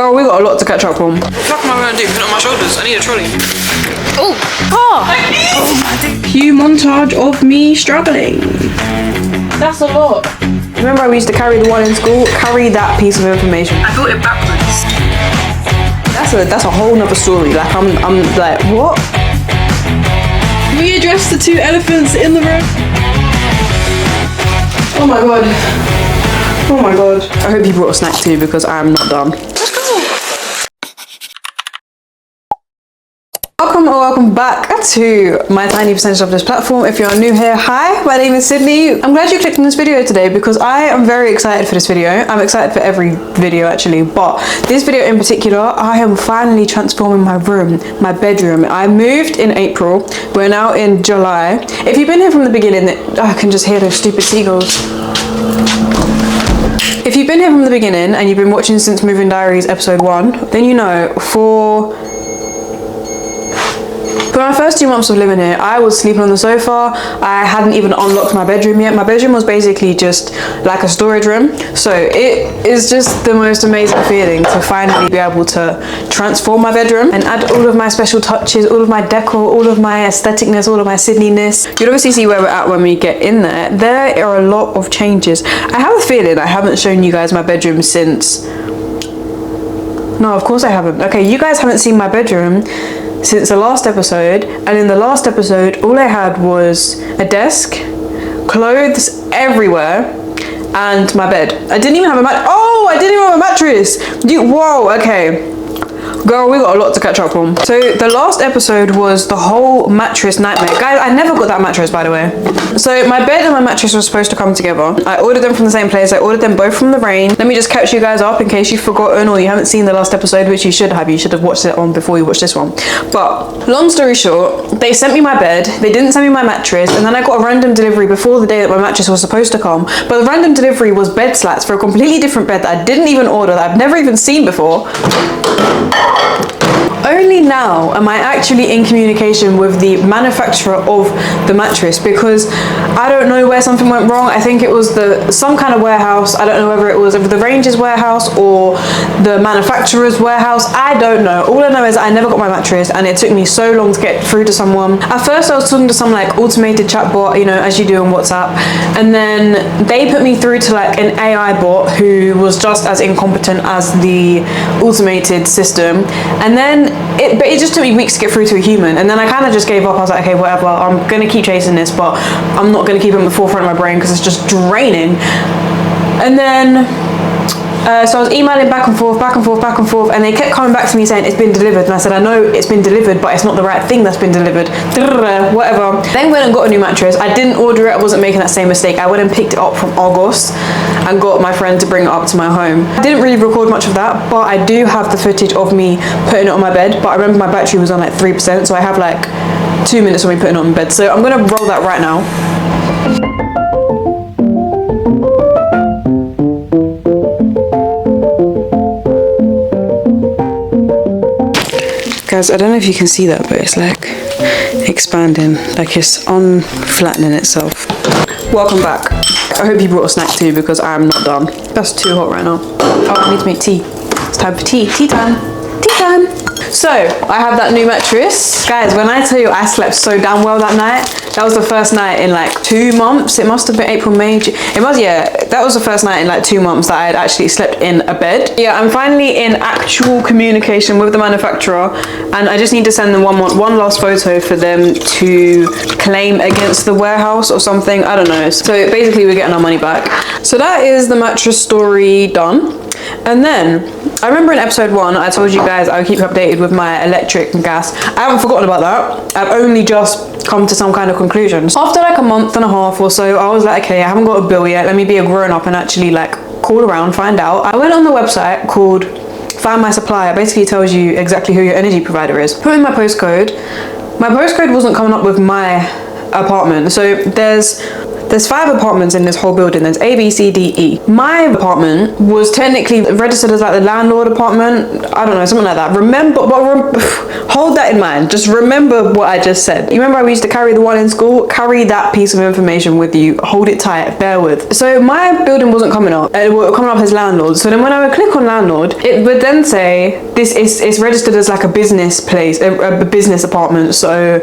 Girl, we got a lot to catch up on. What the fuck am I gonna do? Put it on my shoulders. I need a trolley. Oh! Cue montage of me struggling. That's a lot. Remember how we used to carry the one in school? Carry that piece of information. I built it backwards. That's a whole nother story. Like I'm like, what? Can we address the two elephants in the room? Oh my god. Oh my god. I hope you brought a snack too because I am not done. Let's go. Welcome back to my tiny percentage of this platform. If you're new here, hi, my name is Sydney. I'm glad you clicked on this video today because I am very excited for this video. I'm excited for every video actually, but this video in particular, I am finally transforming my room, my bedroom. I moved in April. We're now in July. If you've been here from the beginning, I can just hear those stupid seagulls. If you've been here from the beginning and you've been watching since Moving Diaries episode 1, then you know for my first 2 months of living here, I was sleeping on the sofa. I hadn't even unlocked my bedroom yet. My bedroom was basically just like a storage room. So it is just the most amazing feeling to finally be able to transform my bedroom and add all of my special touches, all of my decor, all of my aestheticness, all of my Sydneyness. You'll obviously see where we're at when we get in there. There are a lot of changes. I have a feeling I haven't shown you guys my bedroom since... No, of course I haven't. Okay, you guys haven't seen my bedroom since the last episode, and in the last episode all I had was a desk, clothes everywhere, and my bed. I didn't even have a I didn't even have a mattress. Whoa, okay. Girl, we got a lot to catch up on. So the last episode was the whole mattress nightmare. Guys, I never got that mattress, by the way. So my bed and my mattress were supposed to come together. I ordered them from the same place. I ordered them both from the Rain. Let me just catch you guys up in case you've forgotten or you haven't seen the last episode, which you should have. You should have watched it on before you watched this one. But long story short, they sent me my bed. They didn't send me my mattress. And then I got a random delivery before the day that my mattress was supposed to come. But the random delivery was bed slats for a completely different bed that I didn't even order, that I've never even seen before. Only now am I actually in communication with the manufacturer of the mattress because I don't know where something went wrong. I think it was some kind of warehouse. I don't know whether it was the Ranger's warehouse or the manufacturer's warehouse. I don't know. All I know is I never got my mattress and it took me so long to get through to someone. At first I was talking to some like automated chatbot, you know, as you do on WhatsApp, and then they put me through to like an AI bot who was just as incompetent as the automated system, and then it just took me weeks to get through to a human, and then I kind of just gave up. I was like, okay, whatever, I'm gonna keep chasing this, but I'm not gonna keep it in the forefront of my brain because it's just draining. And then so I was emailing back and forth, and they kept coming back to me saying it's been delivered, and I said I know it's been delivered, but it's not the right thing that's been delivered. Whatever. Then went and got a new mattress. I didn't order it. I wasn't making that same mistake. I went and picked it up from Argos and got my friend to bring it up to my home. I didn't really record much of that, but I do have the footage of me putting it on my bed. But I remember my battery was on like 3%, so I have like 2 minutes of me putting it on my bed. So I'm gonna roll that right now. Guys, I don't know if you can see that, but it's like expanding, like it's unflattening itself. Welcome back. I hope you brought a snack too because I am not done. That's too hot right now. Oh, I need to make tea. It's time for tea. Tea time. Tea time. So I have that new mattress. Guys, when I tell you I slept so damn well that night, that was the first night in like 2 months. It must have been April, May, June. That was the first night in like 2 months that I had actually slept in a bed. Yeah, I'm finally in actual communication with the manufacturer, and I just need to send them one last photo for them to claim against the warehouse or something. I don't know. So basically we're getting our money back. So that is the mattress story done. And then I remember in episode 1 I told you guys I would keep you updated with my electric and gas. I haven't forgotten about that. I've only just come to some kind of conclusions. After like a month and a half or so, I was like, okay, I haven't got a bill yet. Let me be a grown up and actually like call around, find out. I went on the website called Find My Supplier. It basically tells you exactly who your energy provider is. Put in my postcode. My postcode wasn't coming up with my apartment. So there's There's 5 apartments in this whole building. There's A, B, C, D, E. My apartment was technically registered as like the landlord apartment. I don't know, something like that. Hold that in mind. Just remember what I just said. You remember I used to carry the one in school? Carry that piece of information with you. Hold it tight. Bear with. So my building wasn't coming up. It was coming up as landlord. So then when I would click on landlord, it would then say this is registered as like a business place, a business apartment. So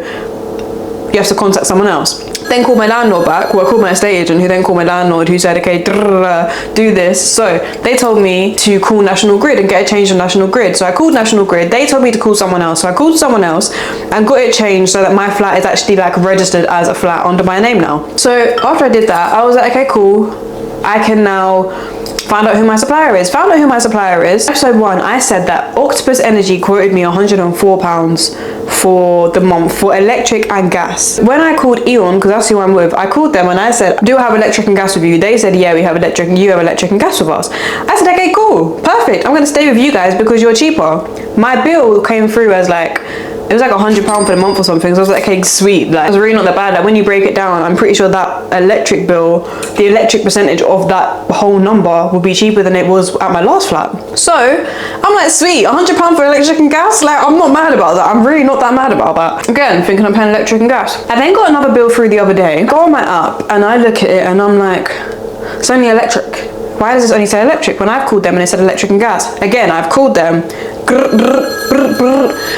you have to contact someone else. Then called my landlord back. Well, I called my estate agent, who then called my landlord, who said, okay, do this. So they told me to call National Grid and get it changed on National Grid. So I called National Grid. They told me to call someone else. So I called someone else and got it changed so that my flat is actually like registered as a flat under my name now. So after I did that, I was like, okay, cool. I can now find out who my supplier is. Found out who my supplier is. Episode 1, I said that Octopus Energy quoted me £104 for the month for electric and gas. When I called Eon, because that's who I'm with, I called them and I said, do I have electric and gas with you? They said, yeah, we have electric and you have electric and gas with us. I said, okay, cool, perfect. I'm gonna stay with you guys because you're cheaper. My bill came through as like, it was like £100 for the month or something. So I was like, okay, sweet. Like, it's really not that bad. Like, when you break it down, I'm pretty sure that electric bill, the electric percentage of that whole number will be cheaper than it was at my last flat. So I'm like, sweet, £100 for electric and gas? Like, I'm not mad about that. I'm really not that mad about that. Again, thinking I'm paying electric and gas. I then got another bill through the other day. Go on my app and I look at it and I'm like, it's only electric. Why does this only say electric when I've called them and it said electric and gas? Again, I've called them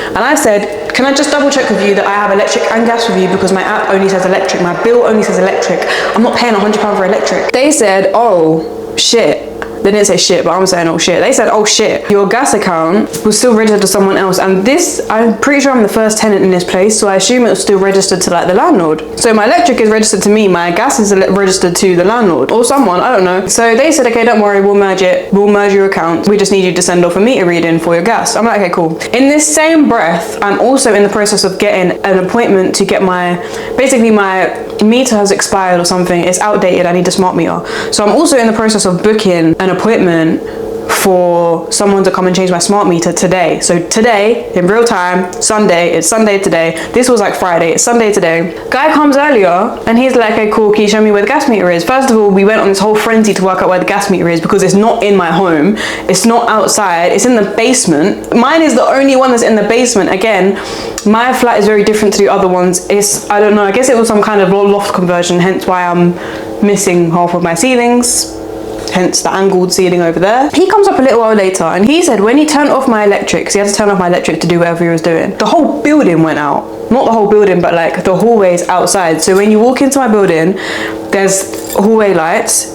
and I said, can I just double check with you that I have electric and gas with you because my app only says electric, my bill only says electric. I'm not paying £100 for electric. They said, oh shit. They didn't say shit, but I'm saying oh shit. They said, oh shit, your gas account was still registered to someone else. And this, I'm pretty sure I'm the first tenant in this place, so I assume it was still registered to like the landlord. So my electric is registered to me, my gas is registered to the landlord or someone, I don't know. So they said, okay, don't worry, we'll merge it. We'll merge your account. We just need you to send off a meter reading for your gas. I'm like, okay, cool. In this same breath, I'm also in the process of getting an appointment to get basically my meter has expired or something. It's outdated. I need a smart meter. So I'm also in the process of booking an appointment for someone to come and change my smart meter today. So today, in real time, Sunday, it's Sunday today. This was like Friday, it's Sunday today. Guy comes earlier and he's like, okay, cool, can you show me where the gas meter is? First of all, we went on this whole frenzy to work out where the gas meter is because it's not in my home. It's not outside, it's in the basement. Mine is the only one that's in the basement. Again, my flat is very different to the other ones. I don't know, I guess it was some kind of loft conversion, hence why I'm missing half of my ceilings. Hence the angled ceiling over there. He comes up a little while later and he said when he turned off my electric, because he had to turn off my electric to do whatever he was doing, the whole building went out. Not the whole building, but like the hallways outside. So when you walk into my building, there's hallway lights.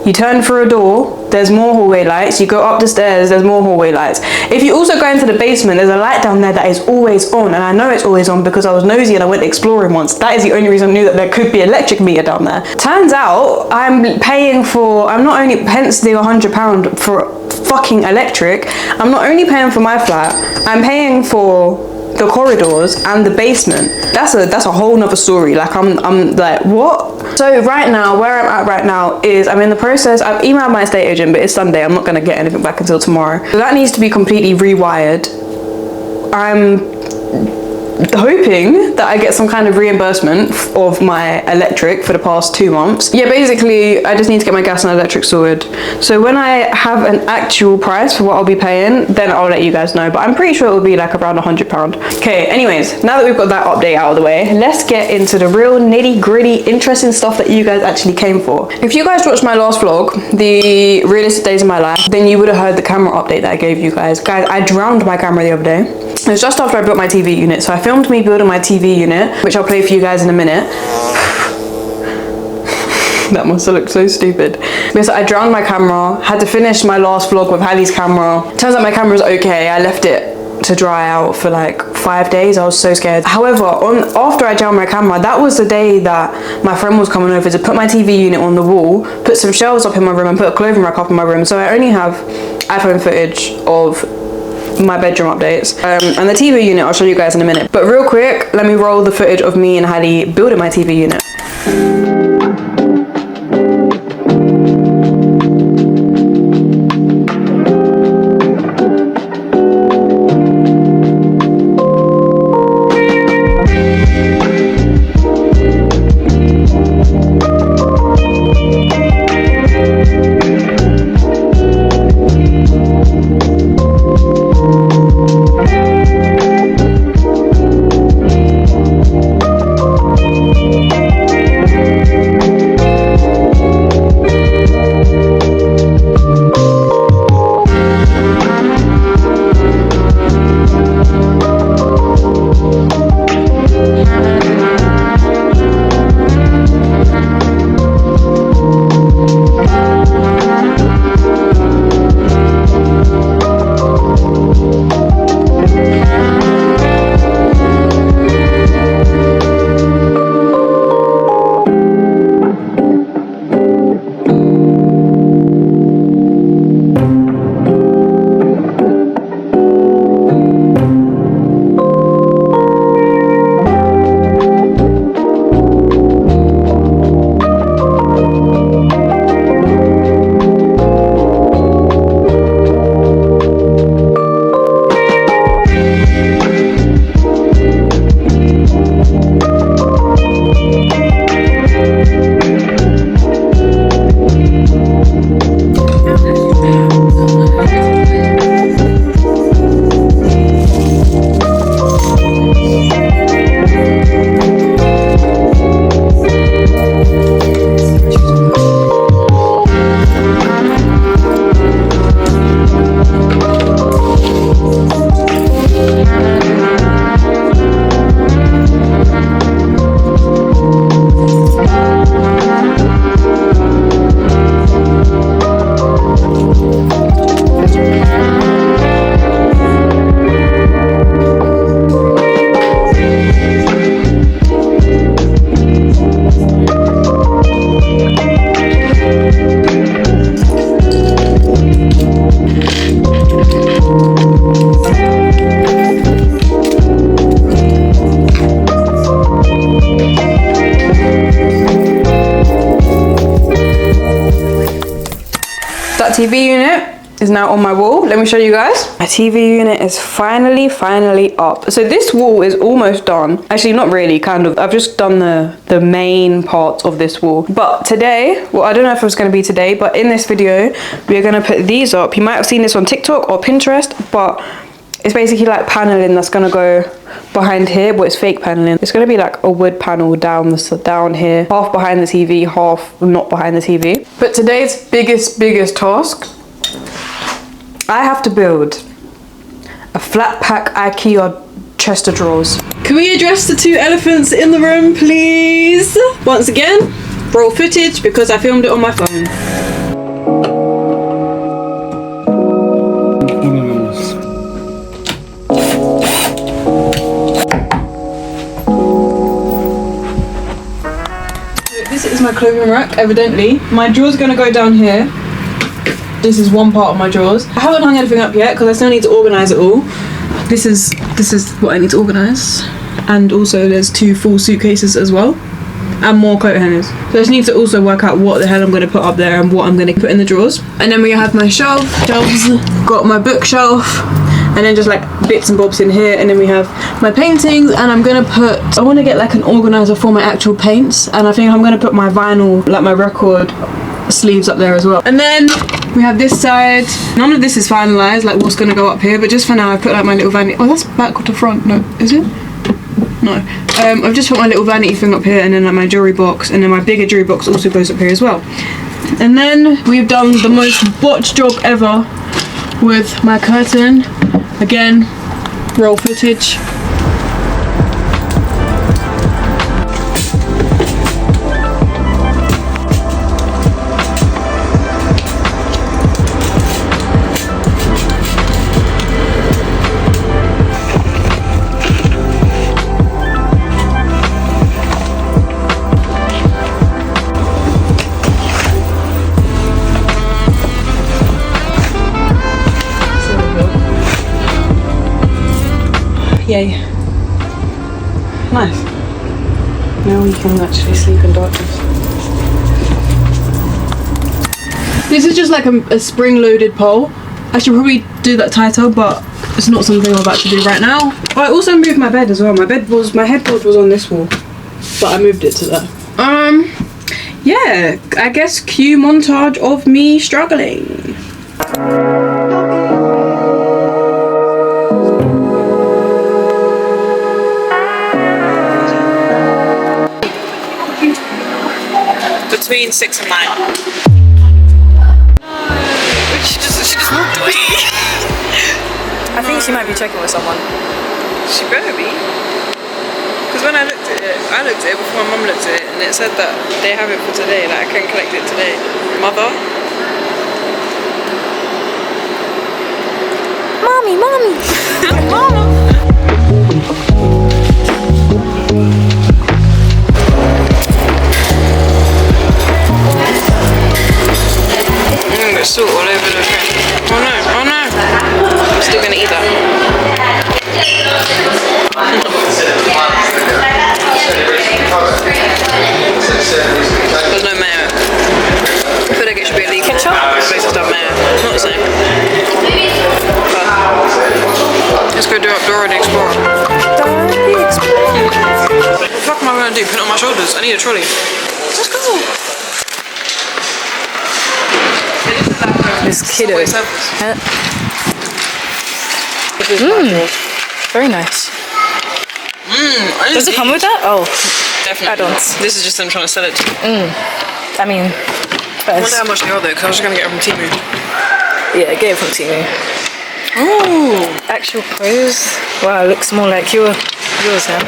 You turn through a door, there's more hallway lights. You go up the stairs, there's more hallway lights. If you also go into the basement, there's a light down there that is always on. And I know it's always on because I was nosy and I went exploring once. That is the only reason I knew that there could be electric meter down there. Turns out, I'm paying for, I'm not only, hence the £100 for fucking electric. I'm not only paying for my flat, I'm paying for the corridors and the basement. That's a whole nother story. Like I'm like, what? So right now, where I'm at right now is I'm in the process, I've emailed my estate agent, but it's Sunday, I'm not gonna get anything back until tomorrow. So that needs to be completely rewired. I'm hoping that I get some kind of reimbursement of my electric for the past 2 months. Yeah, basically I just need to get my gas and electric sorted. So when I have an actual price for what I'll be paying, then I'll let you guys know, but I'm pretty sure it will be like around £100. Okay, anyways, now that we've got that update out of the way, let's get into the real nitty gritty interesting stuff that you guys actually came for. If you guys watched my last vlog, the realistic days of my life, then you would have heard the camera update that I gave you guys. Guys, I drowned my camera the other day. It was just after I built my TV unit. So I filmed me building my TV unit, which I'll play for you guys in a minute. That must have looked so stupid. Because I drowned my camera, had to finish my last vlog with Hallie's camera. Turns out my camera's okay. I left it to dry out for like 5 days. I was so scared. However, after I drowned my camera, that was the day that my friend was coming over to put my TV unit on the wall, put some shelves up in my room and put a clothing rack up in my room. So I only have iPhone footage of my bedroom updates and the TV unit I'll show you guys in a minute, but real quick let me roll the footage of me and Hallie building my TV unit. TV unit is now on my wall. Let me show you guys. My TV unit is finally up. So this wall is almost done. Actually, not really, kind of. I've just done the main part of this wall. But today, well, I don't know if it was going to be today, but in this video, we're going to put these up. You might have seen this on TikTok or Pinterest, but it's basically like paneling that's going to go behind here, but it's fake paneling. It's going to be like a wood panel down here, half behind the TV, half not behind the TV. But today's biggest task, I have to build a flat pack IKEA chest of drawers. Can we address the two elephants in the room, please? Once again, roll footage because I filmed it on my phone. This is my clothing rack, evidently. My drawers are gonna go down here. This is one part of my drawers. I haven't hung anything up yet because I still need to organise it all. This is what I need to organise. And also there's 2 full suitcases as well. And more coat hangers. So I just need to also work out what the hell I'm going to put up there and what I'm going to put in the drawers. And then we have my shelves, got my bookshelf, and then just like bits and bobs in here. And then we have my paintings, and I want to get like an organiser for my actual paints. And I think I'm going to put my vinyl, like my record sleeves up there as well. And then we have this side. None of this is finalised, like what's going to go up here, but just for now I've put like my little vanity. Oh, that's backward to front. No, is it? No. I've just put my little vanity thing up here, and then like my jewellery box, and then my bigger jewellery box also goes up here as well. And then we've done the most botched job ever with my curtain. Again, roll footage. Yay. Nice. Now we can actually sleep in darkness. This is just like a spring-loaded pole. I should probably do that tighter, but it's not something I'm about to do right now. Oh, I also moved my bed as well. My headboard was on this wall, but I moved it to that. Yeah, I guess cue montage of me struggling. Between 6 and 9. She just walked away. I think she might be checking with someone. She better be. Because when I looked at it before my mum looked at it, and it said that they have it for today, like I can collect it today. Mother? Mommy! Mama! There's salt all over the thing. Oh no. I'm still gonna eat that. There's no mayo. I feel like it should be a leak. Ketchup? Places done mayo. Not the same. But let's go do up Dora the Explorer. What the fuck am I gonna do? Put it on my shoulders? I need a trolley. Let's go. This kiddo. Very nice. Does it come with that? Oh, definitely. add-ons. This is just them trying to sell it to me. I mean, I wonder how much they are though, because I was just gonna get it from Temu. yeah, get it from Temu. Ooh, Actual clothes. Wow, it looks more like yours now.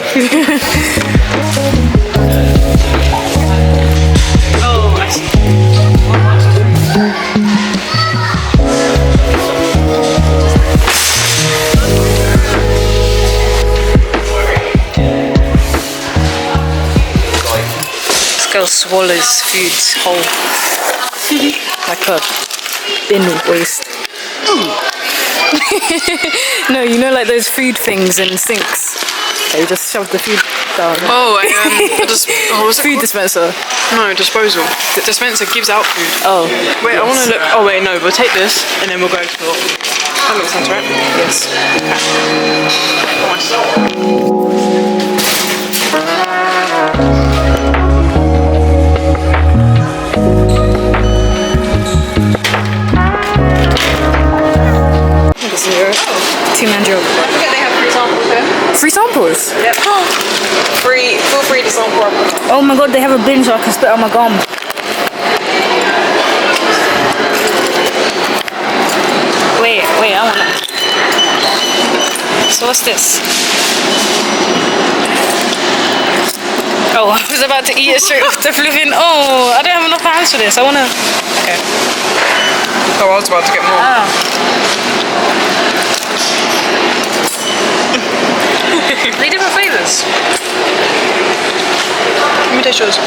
oh, I see. This girl swallows food whole. Like a bin waste. No, you know, like those food things in sinks. Okay, you just shove the food down. Oh, what's it Food called? dispenser. No, disposal. The dispenser gives out food. Oh. Wait, I want to look. Oh wait, no. We'll take this and then we'll go explore. That makes sense, right? Yes. Two-man job. Don't forget they have free samples here. Free samples? Yep. Feel free to sample. Oh my god, they have a bin so I can spit out my gum. Wait, I wanna. So what's this? Oh, I was about to eat it straight off the flipping. Oh, I don't have enough hands for this. I wanna. Okay. Oh, I was about to get more. Ah. They different flavours. Let me taste yours.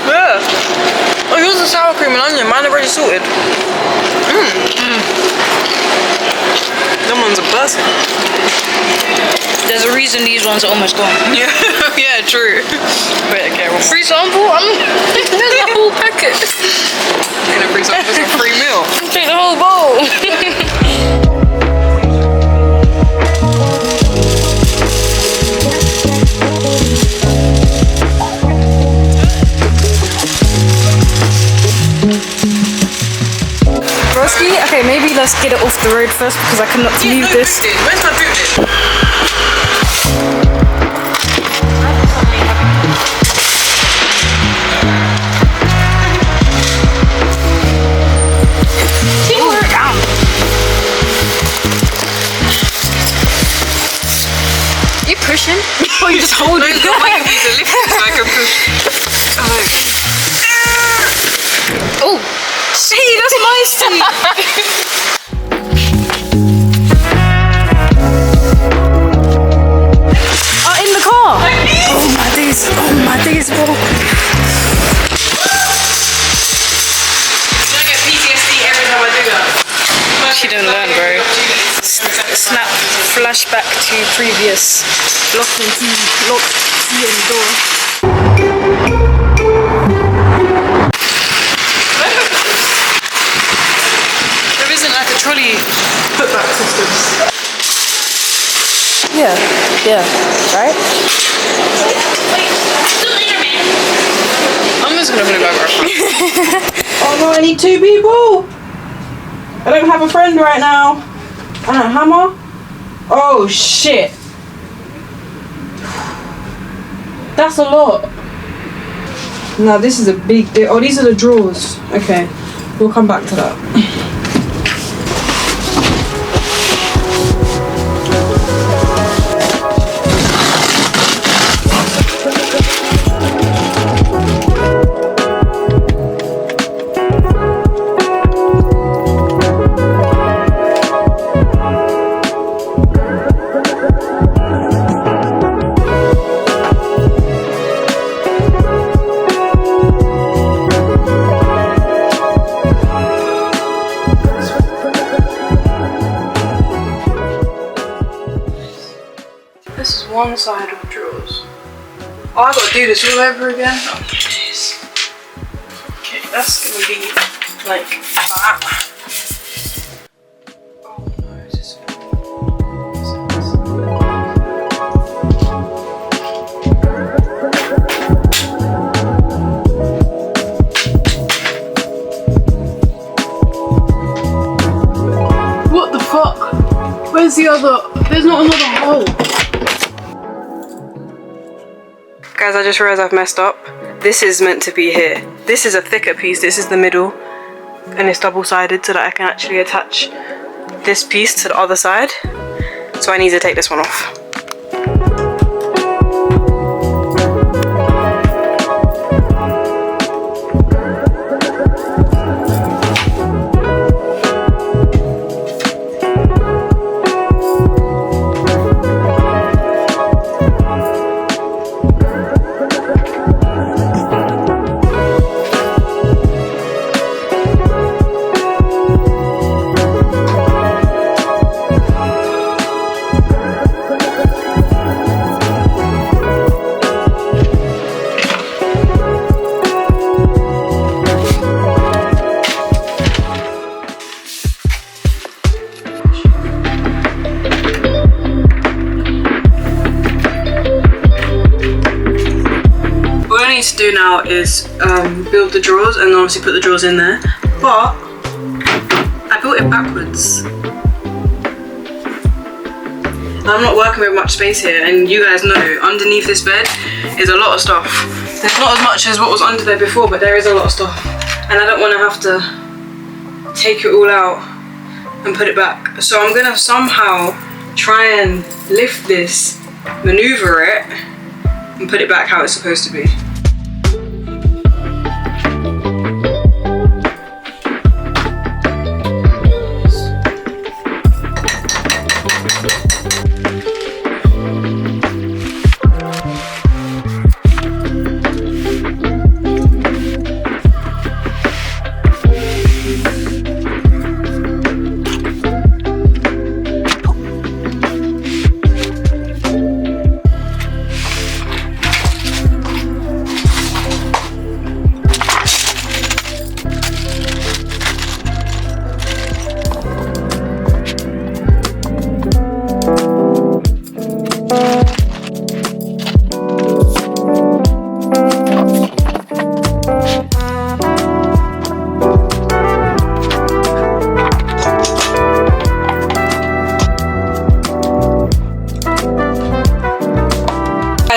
Yeah. Oh, yours is sour cream and onion. Mine are already salted. Them ones are buzzing. There's a reason these ones are almost gone. Yeah, yeah, true. Wait, okay, well, free sample? There's a whole packet. In a free sample, it's a free meal. Take the whole bowl. Okay, maybe let's get it off the road first because I cannot leave this. Where's my boot in? You pushing? Or you just holding it? No, the way you to lift it so I can push. Oh, see, that's my seat. Oh, in the car. Oh my days, bro. I get PTSD every time I do that. She didn't learn, bro. Snap flashback to previous locked key and door. There isn't like a trolley putback system. Yeah, right? I'm just gonna put it back. Oh no, I need two people. I don't have a friend right now. And a hammer. Oh shit. That's a lot. No, this is a big deal. Oh, these are the drawers. Okay, we'll come back to that. This is one side of drawers. Oh, I gotta do this all over again. Oh, jeez. Okay, that's gonna be like that. Oh no, is this what the fuck? Where's the other? There's not another hole. Guys, I just realised I've messed up. This is meant to be here. This is a thicker piece, this is the middle. And it's double-sided so that I can actually attach this piece to the other side. So I need to take this one off. do now is build the drawers and obviously put the drawers in there. But I built it backwards. I'm not working with much space here, and you guys know underneath this bed is a lot of stuff. There's not as much as what was under there before, but there is a lot of stuff. And I don't want to have to take it all out and put it back. So I'm gonna somehow try and lift this, maneuver it, and put it back how it's supposed to be.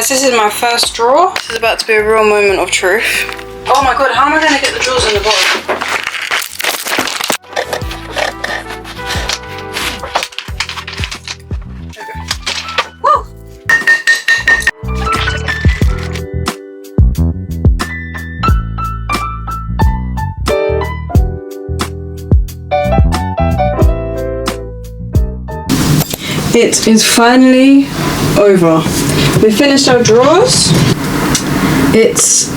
This is my first drawer. This is about to be a real moment of truth. Oh my god, how am I going to get the drawers in the bottom? It is finally over. We finished our drawers. It's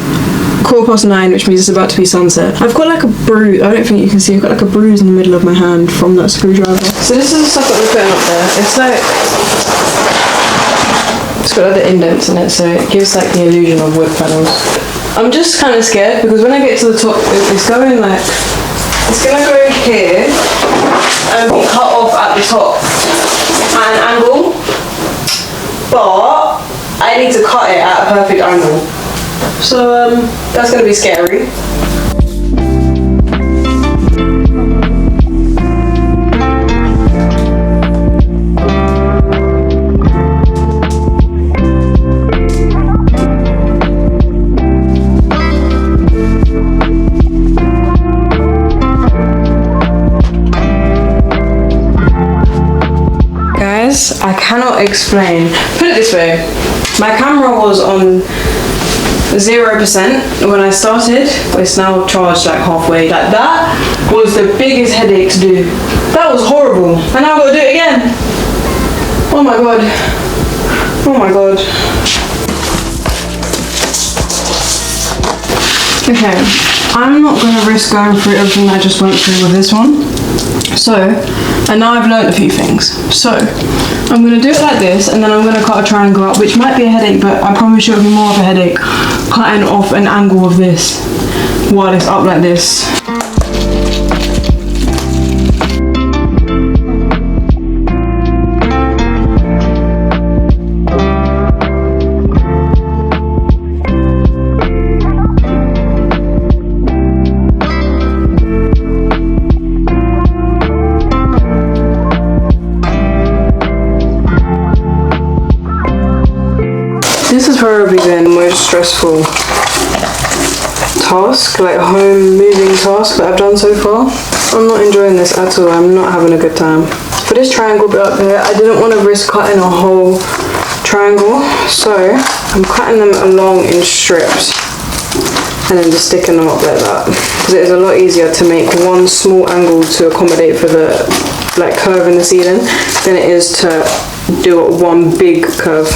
9:15, which means it's about to be sunset. I've got like a bruise, I don't think you can see, I've got like a bruise in the middle of my hand from that screwdriver. So this is the stuff that we're putting up there. It's like, it's got other indents in it, so it gives like the illusion of wood panels. I'm just kind of scared because when I get to the top, it's going like, it's gonna go here and be cut off at the top at an angle, but I need to cut it at a perfect angle. So that's gonna be scary. I cannot explain. Put it this way, my camera was on 0% when I started, but it's now charged like halfway. Like that was the biggest headache to do. That was horrible. And now I've got to do it again. Oh my god. Oh my god. Okay, I'm not going to risk going through everything I just went through with this one. So, and now I've learned a few things. So, I'm going to do it like this, and then I'm going to cut a triangle out, which might be a headache, but I promise you it'll be more of a headache cutting off an angle of this while it's up like this. This has probably been the most stressful task, like home moving task that I've done so far. I'm not enjoying this at all, I'm not having a good time. For this triangle bit up here, I didn't want to risk cutting a whole triangle, so I'm cutting them along in strips and then just sticking them up like that. Because it is a lot easier to make one small angle to accommodate for the like curve in the ceiling than it is to do one big curve.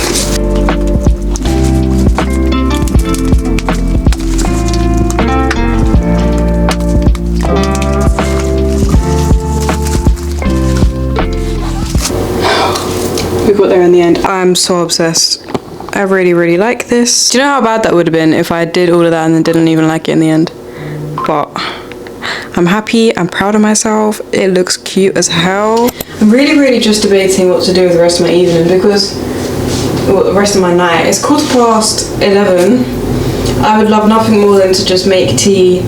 We got there in the end. I'm so obsessed. I really like this. Do you know how bad that would have been if I did all of that and then didn't even like it in the end? But I'm happy, I'm proud of myself. It looks cute as hell. I'm really just debating what to do with the rest of my evening because, well, the rest of my night. It's 11:15, I would love nothing more than to just make tea,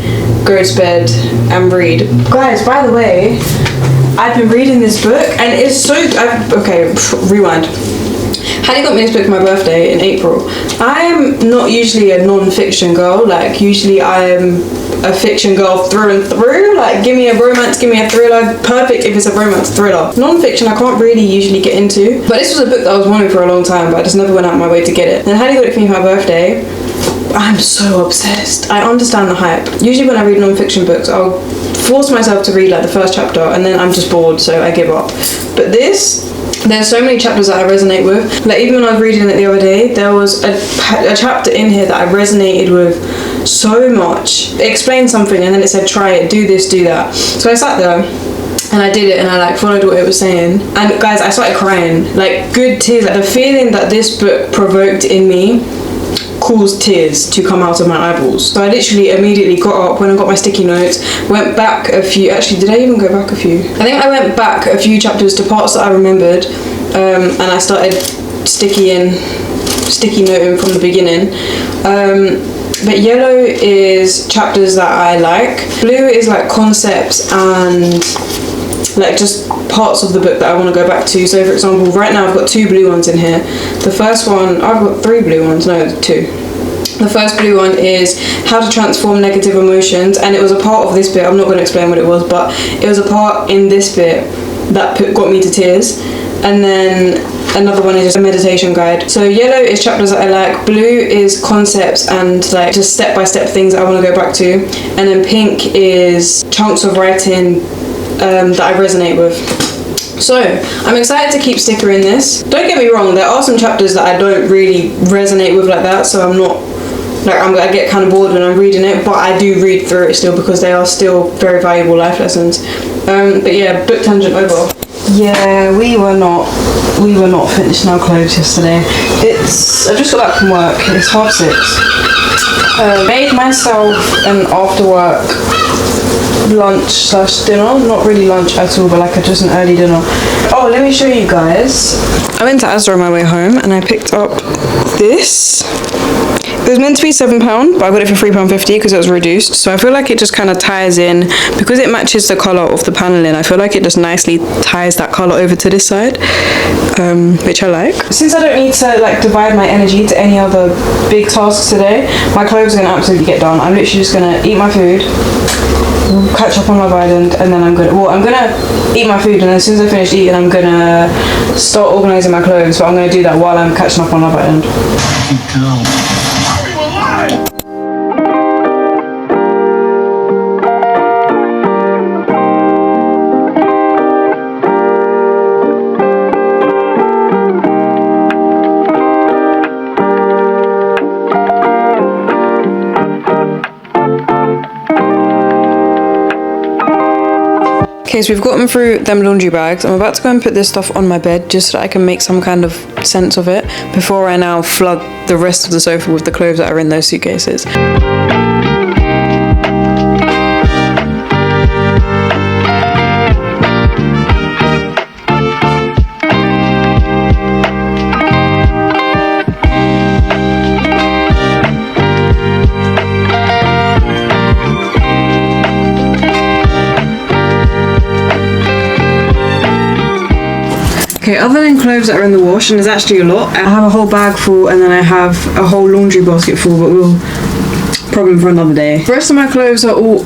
go to bed and read. Guys, by the way, I've been reading this book and it's so... okay, rewind. Hattie got me this book for my birthday in April. I'm not usually a non-fiction girl. Like, usually I'm a fiction girl through and through. Like, give me a romance, give me a thriller. Perfect if it's a romance thriller. Non-fiction I can't really usually get into. But this was a book that I was wanting for a long time, but I just never went out of my way to get it. And Hattie got it for me for my birthday. I'm so obsessed. I understand the hype. Usually when I read non-fiction books, I'll force myself to read like the first chapter and then I'm just bored, so I give up. But this... there's so many chapters that I resonate with. Like, even when I was reading it the other day, there was a chapter in here that I resonated with so much. It explained something and then it said, try it, do this, do that. So I sat there and I did it and I like followed what it was saying. And guys, I started crying. Like, good tears. Like, the feeling that this book provoked in me caused tears to come out of my eyeballs. So I literally immediately got up, when I got my sticky notes, went back a few... actually, did I even go back a few? I think I went back a few chapters to parts that I remembered, and I started sticky noting from the beginning. But yellow is chapters that I like. Blue is like concepts and like just parts of the book that I want to go back to. So for example, right now I've got 2 blue ones in here. The first one, I've got 3 blue ones, no, 2. The first blue one is how to transform negative emotions, and it was a part of this bit. I'm not going to explain what it was, but it was a part in this bit that got me to tears. And then another one is just a meditation guide. So yellow is chapters that I like, blue is concepts and like just step-by-step things that I want to go back to, and then pink is chunks of writing that I resonate with. So I'm excited to keep stickering this. Don't get me wrong, there are some chapters that I don't really resonate with like that, so I'm not like, I get kind of bored when I'm reading it, but I do read through it still because they are still very valuable life lessons. But yeah, book tangent over. Yeah, we were not finishing our clothes yesterday. I just got back from work. It's 6:30. Made myself an after work lunch/dinner. Not really lunch at all, but like just an early dinner. Oh, let me show you guys. I went to Asda on my way home and I picked up this. It was meant to be £7, but I got it for £3.50 because it was reduced. So I feel like it just kind of ties in, because it matches the colour of the paneling. I feel like it just nicely ties that colour over to this side, which I like. Since I don't need to like divide my energy to any other big tasks today, my clothes are going to absolutely get done. I'm literally just going to eat my food, catch up on Love Island, and then I'm gonna eat my food, and then as soon as I finish eating, I'm gonna start organising my clothes. But I'm gonna do that while I'm catching up on Love Island. Okay, so we've gotten through them laundry bags. I'm about to go and put this stuff on my bed just so that I can make some kind of sense of it before I now flood the rest of the sofa with the clothes that are in those suitcases. Okay, other than clothes that are in the wash, and there's actually a lot, I have a whole bag full and then I have a whole laundry basket full, but we'll problem for another day. The rest of my clothes are all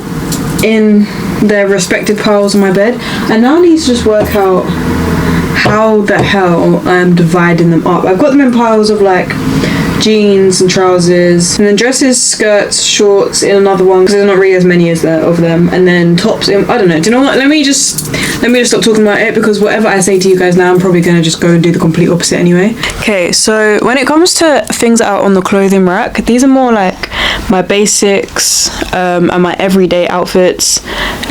in their respective piles on my bed. I now need to just work out how the hell I'm dividing them up. I've got them in piles of like jeans and trousers, and then dresses, skirts, shorts in another one because there's not really as many as there of them, and then tops in, I don't know. Do you know what? Let me just stop talking about it, because whatever I say to you guys now, I'm probably gonna just go and do the complete opposite anyway. Okay, so when it comes to things that are on the clothing rack, these are more like my basics and my everyday outfits,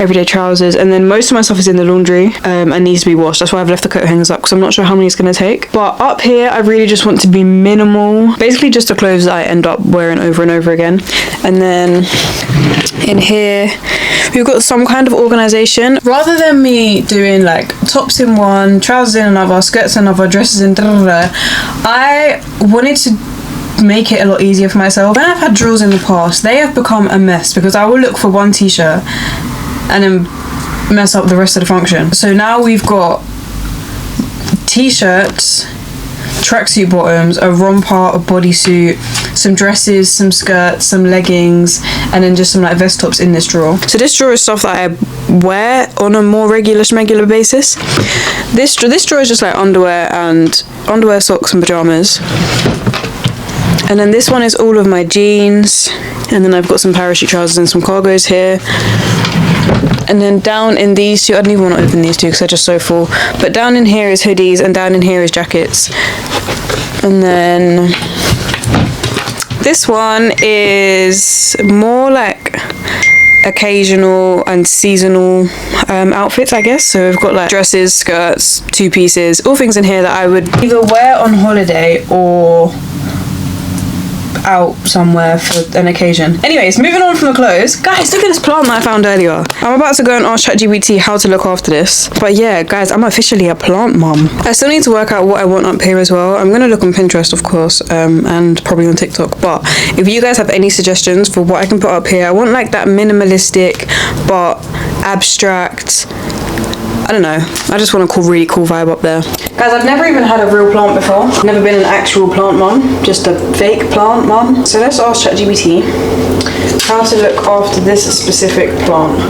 everyday trousers, and then most of my stuff is in the laundry and needs to be washed. That's why I've left the coat hangers up, because I'm not sure how many it's gonna take. But up here, I really just want to be minimal. Basically just the clothes that I end up wearing over and over again. And then in here, we've got some kind of organisation. Rather than me doing like tops in one, trousers in another, skirts in another, dresses in da-da-da, I wanted to make it a lot easier for myself. When I've had drawers in the past, they have become a mess because I will look for one t-shirt and then mess up the rest of the function. So now we've got t-shirts, tracksuit bottoms, a romper, a bodysuit, some dresses, some skirts, some leggings, and then just some like vest tops in this drawer. So this drawer is stuff that I wear on a more regular basis. This drawer is just like underwear, socks and pajamas. And then this one is all of my jeans, and then I've got some parachute trousers and some cargos here. And then down in these two, I don't even want to open these two because they're just so full, but down in here is hoodies and down in here is jackets. And then this one is more like occasional and seasonal outfits, I guess. So we've got like dresses, skirts, two pieces, all things in here that I would either wear on holiday or out somewhere for an occasion. Anyways, moving on from the clothes, guys, look at this plant that I found earlier. I'm about to go and ask ChatGPT how to look after this, but yeah, guys, I'm officially a plant mum. I still need to work out what I want up here as well. I'm gonna look on Pinterest, of course, and probably on TikTok, but if you guys have any suggestions for what I can put up here, I want like that minimalistic but abstract, I don't know, I just want a really cool vibe up there. Guys, I've never even had a real plant before. I've never been an actual plant mum, just a fake plant mum. So let's ask ChatGPT how to look after this specific plant.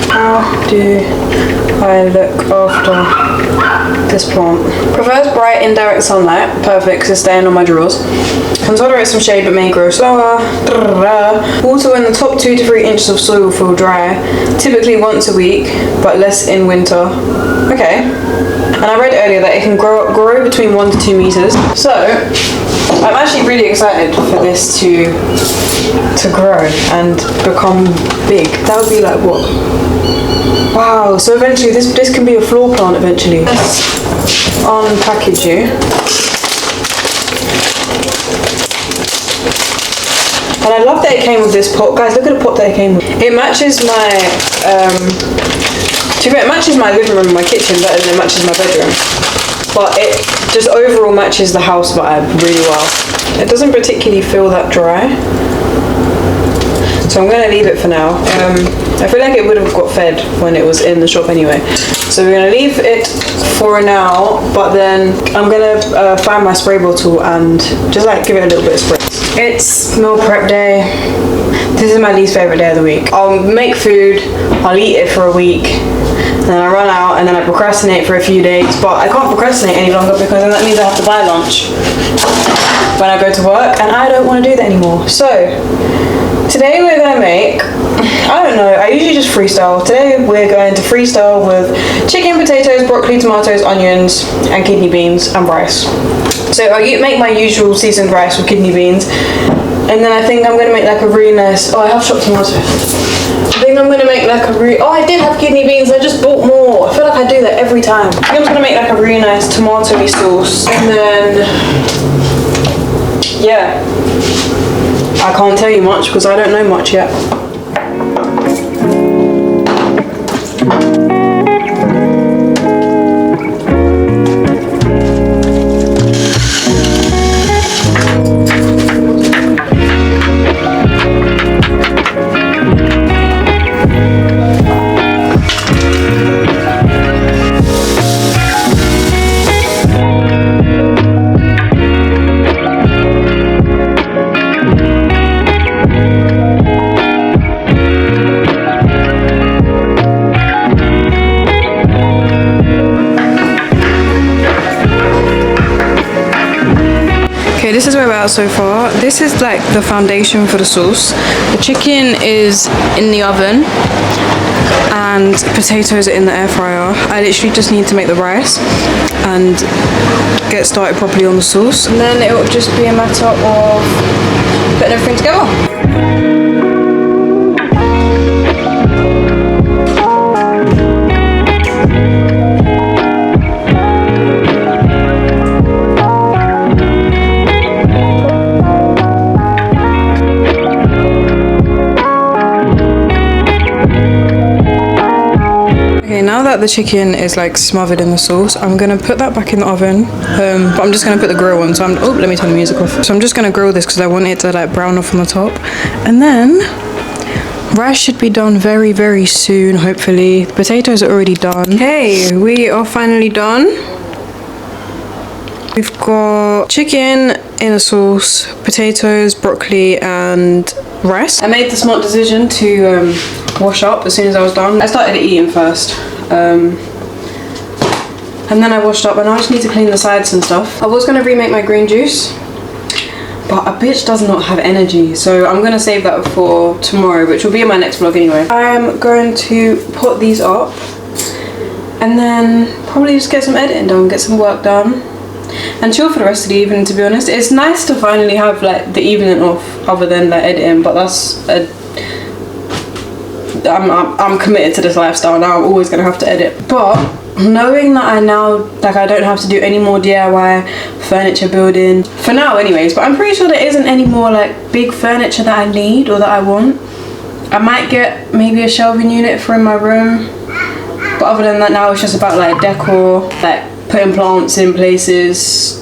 How do I look after this plant? Prefers bright indirect sunlight. Perfect, because it's staying on my drawers. Can tolerate some shade but may grow slower. Water when the top 2 to 3 inches of soil feel dry. Typically once a week, but less in winter. Okay. And I read earlier that it can grow between 1 to 2 meters. So I'm actually really excited for this to grow and become big. That would be like what? Wow, so eventually this can be a floor plant eventually. Let's unpackage you. And I love that it came with this pot. Guys, look at the pot that it came with. It matches my, it matches my living room and my kitchen better than it matches my bedroom. But it just overall matches the house vibe really well. It doesn't particularly feel that dry. So I'm going to leave it for now. I feel like it would have got fed when it was in the shop anyway. So we're going to leave it for now, but then I'm going to find my spray bottle and just like give it a little bit of spray. It's meal prep day. This is my least favourite day of the week. I'll make food, I'll eat it for a week, and then I run out and then I procrastinate for a few days, but I can't procrastinate any longer because then that means I have to buy lunch when I go to work, and I don't want to do that anymore. So today we're going to make, I don't know, I usually just freestyle. Today we're going to freestyle with chicken, potatoes, broccoli, tomatoes, onions, and kidney beans and rice. So I make my usual seasoned rice with kidney beans, and then I think I'm going to make like a really nice, I have chopped tomatoes. I think I'm going to make like a I did have kidney beans, I just bought more. I feel like I do that every time. I think I'm just going to make like a really nice tomato-y sauce, and then, yeah. I can't tell you much because I don't know much yet. This is where we're at so far. This is like the foundation for the sauce. The chicken is in the oven and potatoes are in the air fryer. I literally just need to make the rice and get started properly on the sauce, and then it will just be a matter of putting everything together. now that the chicken is like smothered in the sauce, I'm gonna put that back in the oven. But I'm just gonna put the grill on. So let me turn the music off. So I'm just gonna grill this because I want it to like brown off on the top. And then rice should be done very, very soon, hopefully. The potatoes are already done. Okay, we are finally done. We've got chicken in a sauce, potatoes, broccoli, and rice. I made the smart decision to wash up as soon as I was done. I started eating first. And then I washed up, and I just need to clean the sides and stuff. I was going to remake my green juice, but a bitch does not have energy, so I'm going to save that for tomorrow, which will be in my next vlog anyway. I'm going to put these up and then probably just get some editing done, get some work done, and chill for the rest of the evening, to be honest. It's nice to finally have like the evening off other than like editing, but I'm committed to this lifestyle now. I'm always going to have to edit, but knowing that I now like I don't have to do any more DIY furniture building for now anyways, but I'm pretty sure there isn't any more like big furniture that I need or that I want. I might get maybe a shelving unit for in my room, but other than that now it's just about like decor, like putting plants in places.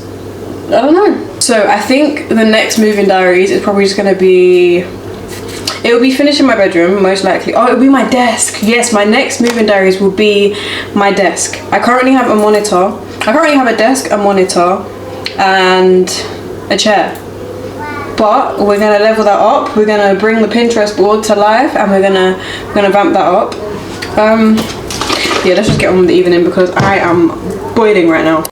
I don't know. So I think the next move in diaries is probably just going to be, it will be finishing my bedroom, most likely. Oh, it'll be my desk. Yes, my next move in diaries will be my desk. I currently have a monitor. I currently have a desk, a monitor, and a chair. But we're gonna level that up. We're gonna bring the Pinterest board to life, and we're gonna vamp that up. Yeah, let's just get on with the evening because I am boiling right now.